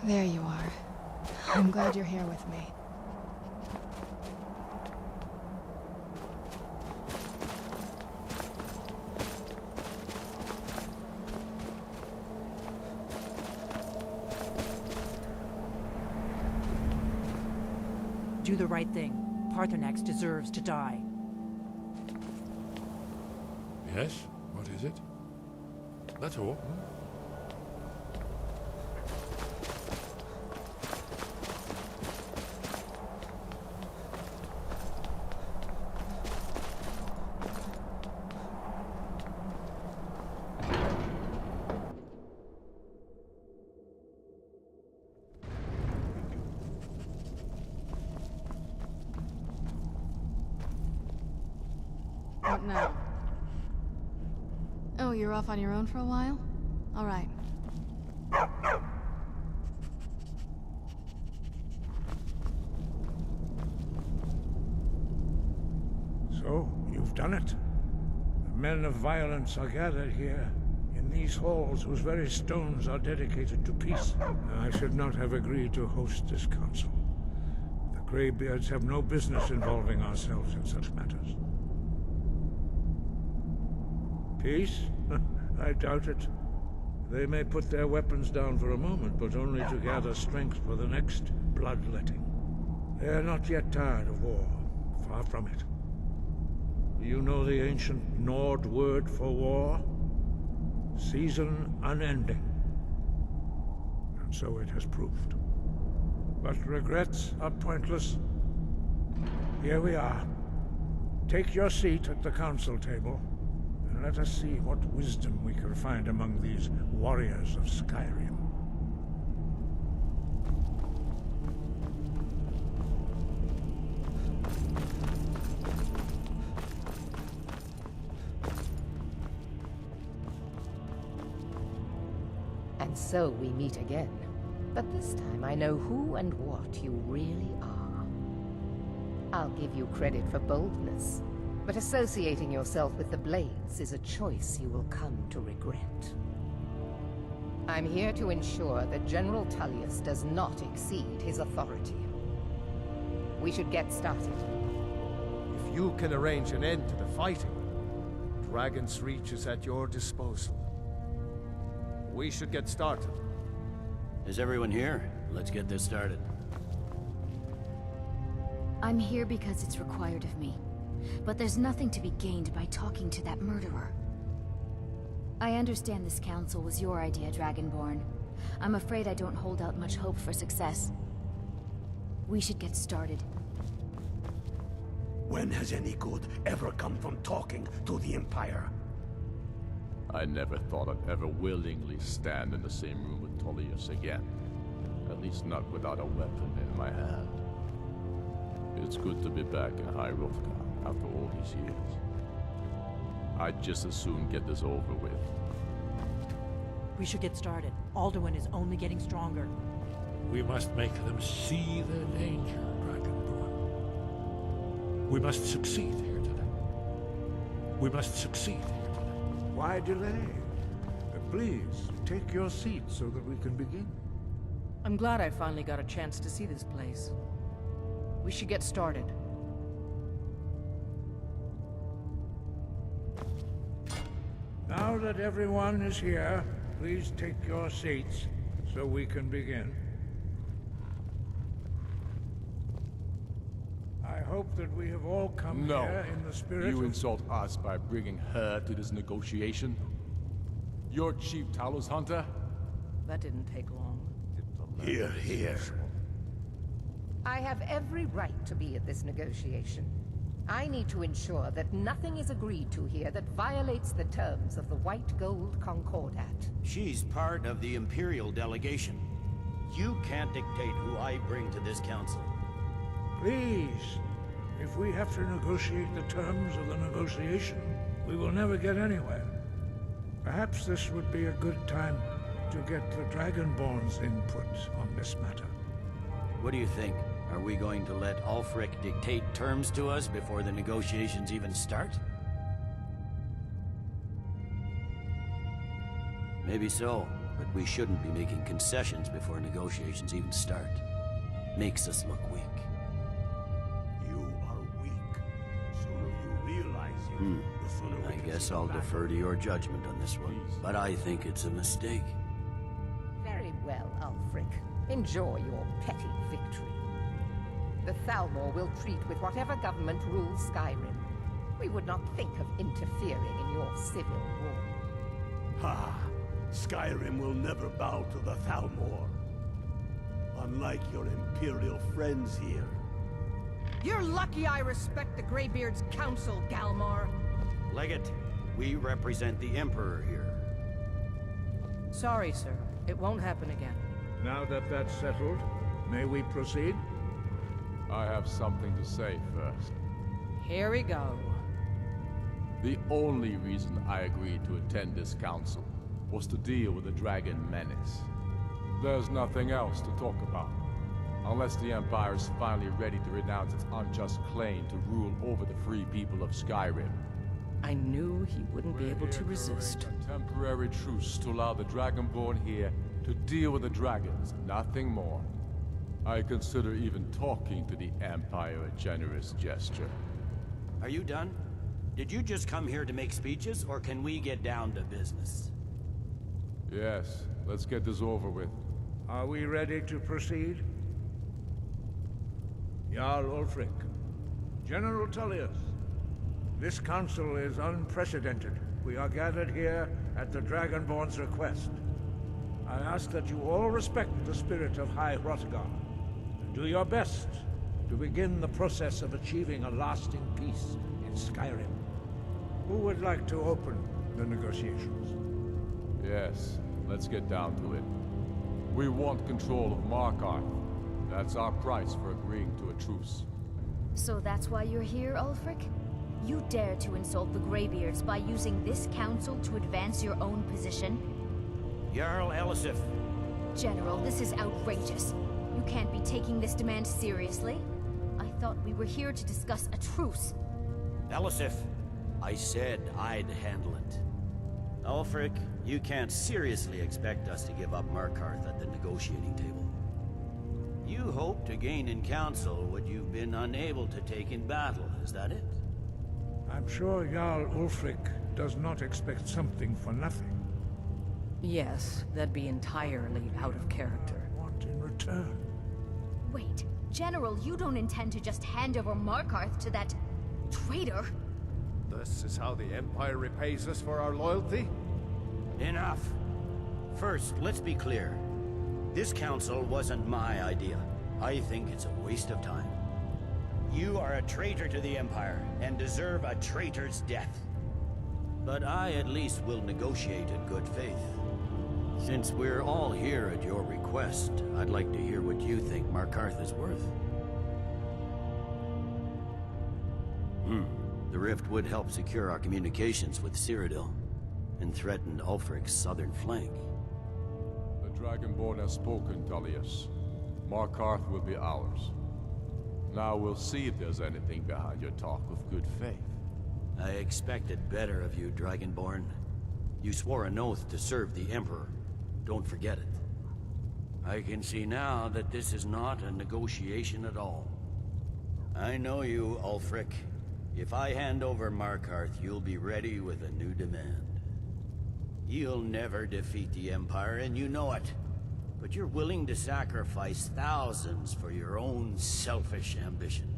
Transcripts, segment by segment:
There you are. I'm glad you're here with me. Do the right thing. Parthenax deserves to die. Yes? What is it? That's all. What now? Oh, you're off on your own for a while? All right. So, you've done it. The men of violence are gathered here, in these halls whose very stones are dedicated to peace. I should not have agreed to host this council. The Greybeards have no business involving ourselves in such matters. Peace? I doubt it. They may put their weapons down for a moment, but only to gather strength for the next bloodletting. They are not yet tired of war. Far from it. You know the ancient Nord word for war? Season unending. And so it has proved. But regrets are pointless. Here we are. Take your seat at the council table. Let us see what wisdom we can find among these warriors of Skyrim. And so we meet again. But this time I know who and what you really are. I'll give you credit for boldness. But associating yourself with the Blades is a choice you will come to regret. I'm here to ensure that General Tullius does not exceed his authority. We should get started. If you can arrange an end to the fighting, Dragon's Reach is at your disposal. We should get started. Is everyone here? Let's get this started. I'm here because it's required of me. But there's nothing to be gained by talking to that murderer. I understand this council was your idea, Dragonborn. I'm afraid I don't hold out much hope for success. We should get started. When has any good ever come from talking to the Empire? I never thought I'd ever willingly stand in the same room with Tullius again. At least not without a weapon in my hand. It's good to be back in High Hrothgar after all these years. I'd just as soon get this over with. We should get started. Alduin is only getting stronger. We must make them see the danger, Dragonborn. We must succeed here today. We must succeed here today. Why delay? Please, take your seat so that we can begin. I'm glad I finally got a chance to see this place. We should get started. Now that everyone is here, please take your seats so we can begin. I hope that we have all come here in the spirit You of... insult us by bringing her to this negotiation? You're Chief Talos Hunter? That didn't take long. Hear, hear. I have every right to be at this negotiation. I need to ensure that nothing is agreed to here that violates the terms of the White Gold Concordat. She's part of the Imperial delegation. You can't dictate who I bring to this council. Please, if we have to negotiate the terms of the negotiation, we will never get anywhere. Perhaps this would be a good time to get the Dragonborn's input on this matter. What do you think? Are we going to let Ulfric dictate terms to us before the negotiations even start? Maybe so, but we shouldn't be making concessions before negotiations even start. Makes us look weak. You are weak. Sooner you realize it, the sooner we I can guess see I'll back. defer to your judgment on this one, but I think it's a mistake. Very well, Ulfric. Enjoy your petty victory. The Thalmor will treat with whatever government rules Skyrim. We would not think of interfering in your civil war. Ha! Skyrim will never bow to the Thalmor. Unlike your Imperial friends here. You're lucky I respect the Greybeard's counsel, Galmar. Legate, we represent the Emperor here. Sorry, sir. It won't happen again. Now that that's settled, may we proceed? I have something to say first. Here we go. The only reason I agreed to attend this council was to deal with the dragon menace. There's nothing else to talk about. Unless the Empire is finally ready to renounce its unjust claim to rule over the free people of Skyrim. I knew he wouldn't be We're able here to resist. arrange a temporary truce to allow the Dragonborn here to deal with the dragons, nothing more. I consider even talking to the Empire a generous gesture. Are you done? Did you just come here to make speeches, or can we get down to business? Yes, let's get this over with. Are we ready to proceed? Jarl Ulfric, General Tullius, this council is unprecedented. We are gathered here at the Dragonborn's request. I ask that you all respect the spirit of High Hrothgar, and do your best to begin the process of achieving a lasting peace in Skyrim. Who would like to open the negotiations? Yes, let's get down to it. We want control of Markarth. That's our price for agreeing to a truce. So that's why you're here, Ulfric? You dare to insult the Greybeards by using this council to advance your own position? Jarl Elisif. General, this is outrageous. You can't be taking this demand seriously. I thought we were here to discuss a truce. Elisif, I said I'd handle it. Ulfric, you can't seriously expect us to give up Markarth at the negotiating table. You hope to gain in council what you've been unable to take in battle, is that it? I'm sure Jarl Ulfric does not expect something for nothing. Yes, that'd be entirely out of character. What in return? Wait, General, you don't intend to just hand over Markarth to that traitor? This is how the Empire repays us for our loyalty? Enough. First, let's be clear. This council wasn't my idea. I think it's a waste of time. You are a traitor to the Empire, and deserve a traitor's death. But I at least will negotiate in good faith. Since we're all here at your request, I'd like to hear what you think Markarth is worth. The rift would help secure our communications with Cyrodiil, and threaten Ulfric's southern flank. The Dragonborn has spoken, Tullius. Markarth will be ours. Now we'll see if there's anything behind your talk of good faith. I expected better of you, Dragonborn. You swore an oath to serve the Emperor. Don't forget it. I can see now that this is not a negotiation at all. I know you, Ulfric. If I hand over Markarth, you'll be ready with a new demand. You'll never defeat the Empire, and you know it. But you're willing to sacrifice thousands for your own selfish ambition.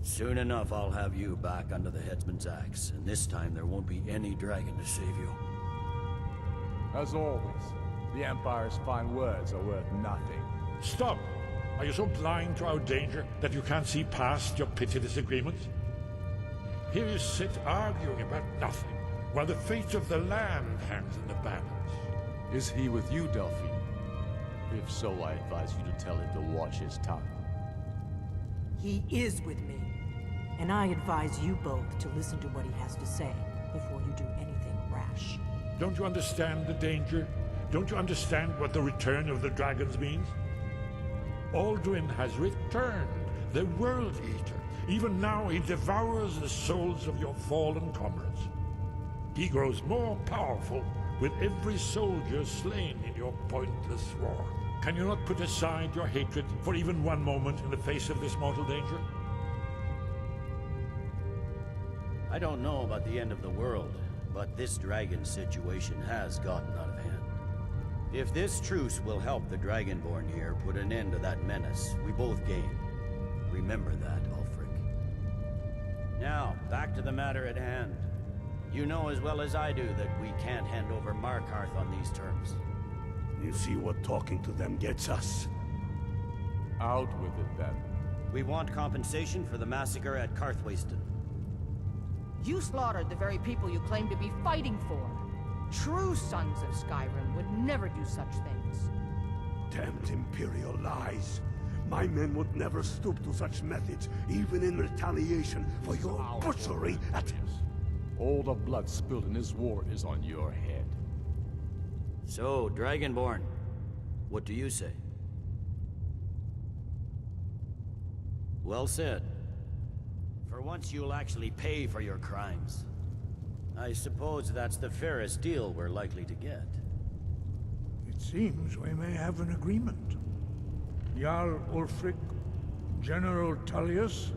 Soon enough, I'll have you back under the headsman's axe, and this time there won't be any dragon to save you. As always, the Empire's fine words are worth nothing. Stop! Are you so blind to our danger that you can't see past your petty disagreements? Here you sit arguing about nothing, while the fate of the land hangs in the balance. Is he with you, Delphine? If so, I advise you to tell him to watch his tongue. He is with me, and I advise you both to listen to what he has to say before you do anything rash. Don't you understand the danger? Don't you understand what the return of the dragons means? Alduin has returned, the World Eater. Even now he devours the souls of your fallen comrades. He grows more powerful with every soldier slain in your pointless war? Can you not put aside your hatred for even one moment in the face of this mortal danger? I don't know about the end of the world, but this dragon situation has gotten out of hand. If this truce will help the Dragonborn here put an end to that menace, we both gain. Remember that, Ulfric. Now, back to the matter at hand. You know as well as I do that we can't hand over Markarth on these terms. You see what talking to them gets us? Out with it, then. We want compensation for the massacre at Karthwasten. You slaughtered the very people you claim to be fighting for. True sons of Skyrim would never do such things. Damned Imperial lies. My men would never stoop to such methods, even in retaliation for your butchery at... All the blood spilled in this war is on your head. So, Dragonborn, what do you say? Well said. For once you'll actually pay for your crimes. I suppose that's the fairest deal we're likely to get. It seems we may have an agreement. Jarl Ulfric, General Tullius,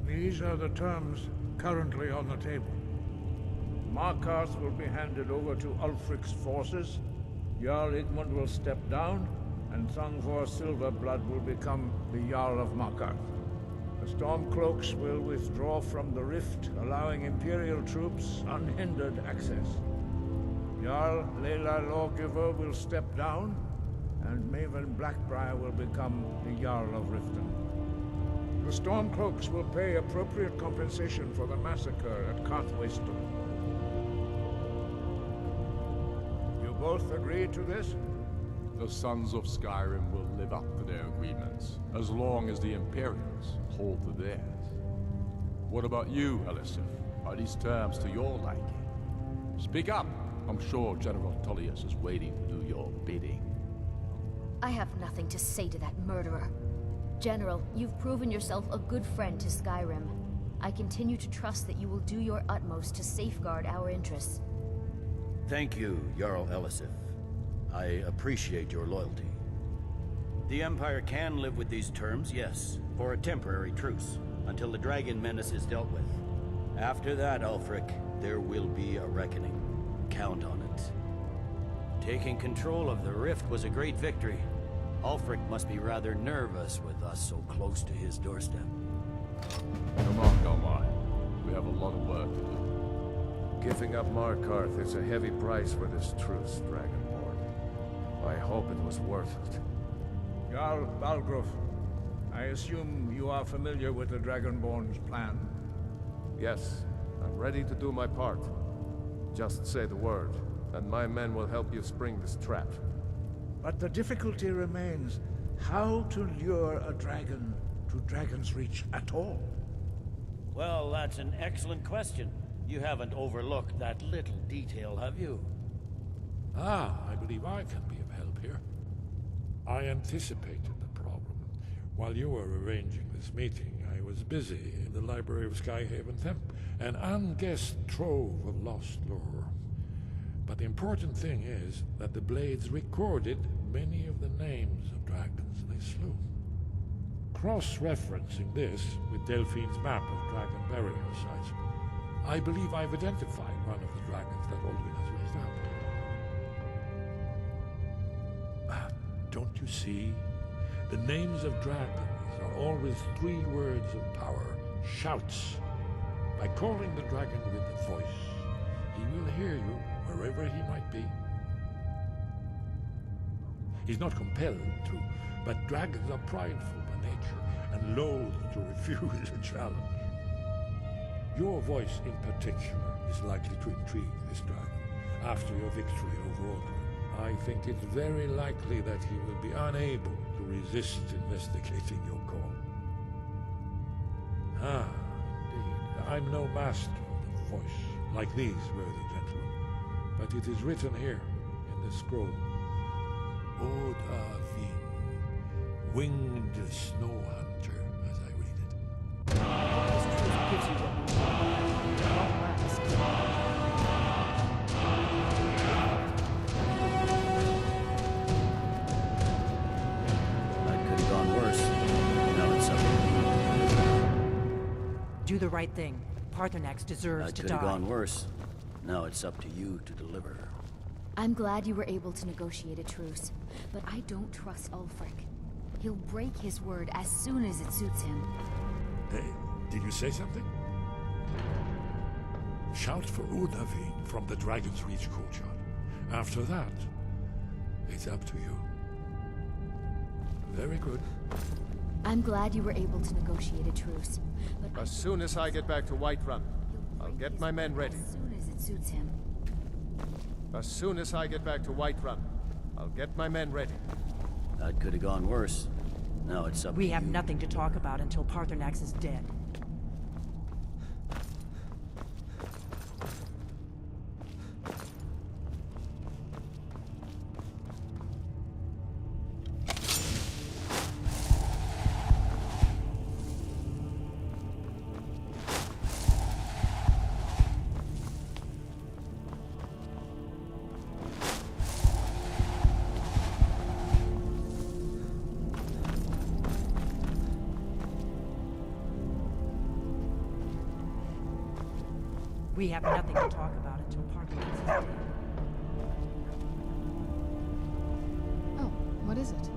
these are the terms currently on the table. Markarth will be handed over to Ulfric's forces, Jarl Igmund will step down, and Thungvor Silverblood will become the Jarl of Markarth. The Stormcloaks will withdraw from the rift, allowing Imperial troops unhindered access. Jarl Leila Lawgiver will step down, and Maven Blackbriar will become the Jarl of Riften. The Stormcloaks will pay appropriate compensation for the massacre at Karthwasten. You both agree to this? The Sons of Skyrim will live up to their agreements, as long as the Imperials hold to theirs. What about you, Elisif? Are these terms to your liking? Speak up! I'm sure General Tullius is waiting to do your bidding. I have nothing to say to that murderer. General, you've proven yourself a good friend to Skyrim. I continue to trust that you will do your utmost to safeguard our interests. Thank you, Jarl Elisif. I appreciate your loyalty. The Empire can live with these terms, yes, for a temporary truce, until the dragon menace is dealt with. After that, Ulfric, there will be a reckoning. Count on it. Taking control of the Rift was a great victory. Ulfric must be rather nervous with us so close to his doorstep. Come on, Galmai. We have a lot of work to do. Giving up Markarth is a heavy price for this truce, Dragonborn. I hope it was worth it. Jarl Balgruuf, I assume you are familiar with the Dragonborn's plan? Yes, I'm ready to do my part. Just say the word, and my men will help you spring this trap. But the difficulty remains how to lure a dragon to Dragon's Reach at all. Well, that's an excellent question. You haven't overlooked that little detail, have you? Ah, I believe I can be of help here. I anticipated the problem. While you were arranging this meeting, I was busy in the library of Skyhaven Temp, an unguessed trove of lost lore. But the important thing is that the Blades recorded many of the names of dragons they slew. Cross-referencing this with Delphine's map of dragon burial sites, I believe I've identified one of the dragons that Alduin has raised up. Don't you see? The names of dragons are always 3 words of power, shouts. By calling the dragon with a voice, he will hear you wherever he might be. He's not compelled to, but dragons are prideful by nature and loath to refuse a challenge. Your voice in particular is likely to intrigue this dragon after your victory over Alduin. I think it's very likely that he will be unable to resist investigating your call. Ah, indeed. I'm no master of the voice, like these worthy gentlemen, but it is written here in the scroll. Oda Ving, winged snow hunter, as I read it. This truth gives you what you want. It won't last. do the right thing. Paarthurnax deserves That to could have die. gone worse. Now it's up to you to deliver. I'm glad you were able to negotiate a truce, but I don't trust Ulfric. He'll break his word as soon as it suits him. Hey, did you say something? Shout for Unending from the Dragon's Reach courtyard. After that, it's up to you. Very good. I'm glad you were able to negotiate a truce, but As soon as I get back to Whiterun, I'll get my men ready. as soon as it suits him. As soon as I get back to Whiterun, I'll get my men ready. That could have gone worse. Now it's up to you. We have nothing to talk about until Paarthurnax is dead. We have nothing to talk about until Paarthurnax is dead. Oh, what is it?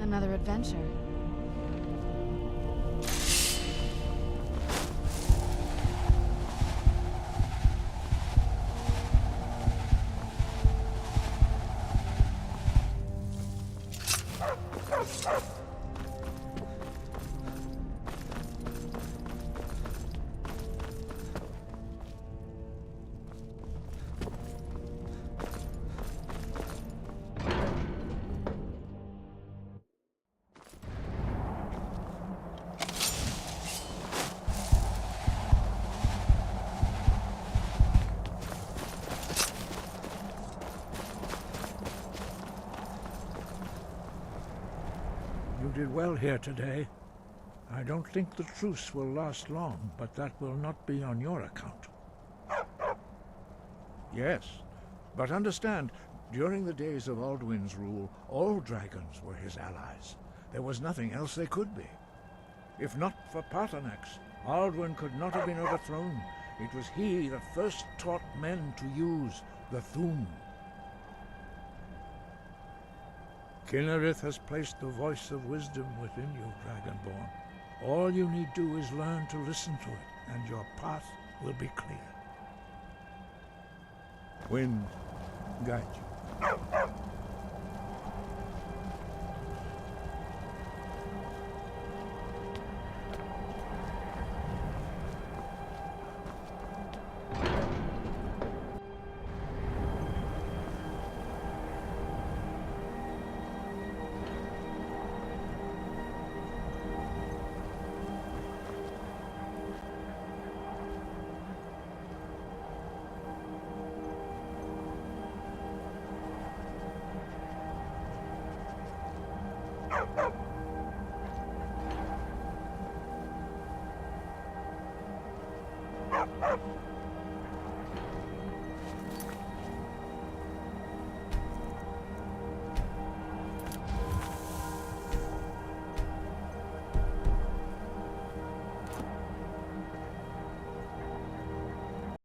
Another adventure. You did well here today. I don't think the truce will last long, but that will not be on your account. Yes, but understand, during the days of Alduin's rule, all dragons were his allies. There was nothing else they could be. If not for Paarthurnax, Alduin could not have been overthrown. It was he that first taught men to use the Thu'um. Kinnerith has placed the voice of wisdom within you, Dragonborn. All you need do is learn to listen to it, and your path will be clear. Wind, guide you.